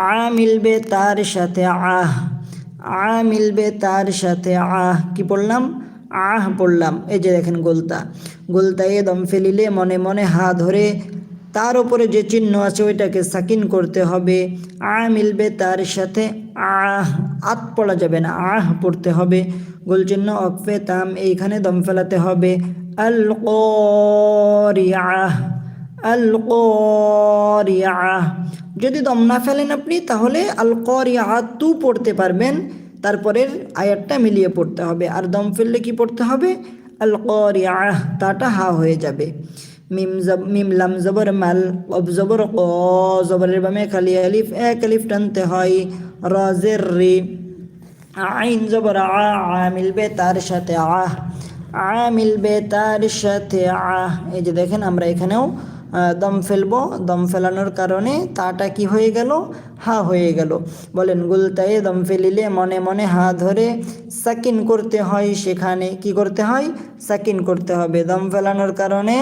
আ মিলবে তার সাথে আহ, আ মিলবে তার সাথে আহ, কি পড়লাম? আহ পড়লাম। এই যে দেখেন গোলতা, গোলতায় দম ফেলিলে মনে মনে হা ধরে তার উপরে যে চিহ্ন আছে ওইটাকে সাকিন করতে হবে। আ মিলবে তার সাথে আহ, আত পড়া যাবে না, আহ পড়তে হবে। গোল চিহ্ন অকফে তাম, এইখানে দম ফেলাতে হবে। আল কারিয়াহ, আল কারিয়াহ। যদি দম না ফেলেন আপনি তাহলে আল কারিয়াতু পড়তে পারবেন, তারপরের আয়াতটা মিলিয়ে পড়তে হবে। আর দম ফেললে কি পড়তে হবে? আল কারিয়াহ, তাটা হা হয়ে যাবে। মিম লাম জবর মাল, কব জবর ক, জবরের বামে খালি আলিফ, এক আলিফ টানতে হয়। র জের রি, আইন জবর আ, আ মিলবে তার সাথে আহ, আ মিলবে তার সাথে আহ। এই যে দেখেন আমরা এখানেও দম ফেলবো, দম ফেলানোর কারণে তাটা কি হয়ে গেল? হা হয়ে গেল। বলেন গুলতায়ে দম ফেলিলে মনে মনে হা ধরে সাকিন করতে হয়, সেখানে কি করতে হয়? সাকিন করতে হবে। দম ফেলানোর কারণে